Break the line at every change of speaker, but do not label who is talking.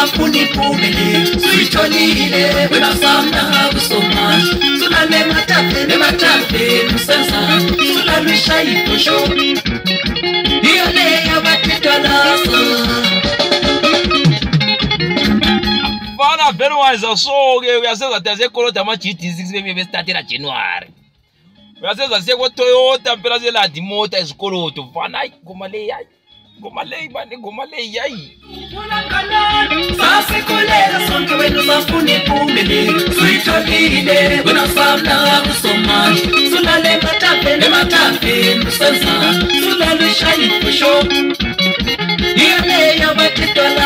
uzafuna iphumelele suyitholile wena samna kusomanje sulale ematafeni usenza sulale ishayidosho iyo leyo abathidalaso
Fana vero waiza soge uyasenza taze kolota ma GT6 bebe startera January uyasenza seko Toyota phela zeladi mota esikoloto fana Gomale yayi
Sasikulela sonke wena uzafuna iphumelele suyitholile wena samna kusomanje sulale ematafeni usenza sulale ishayidosho iyo leyo abathidalaso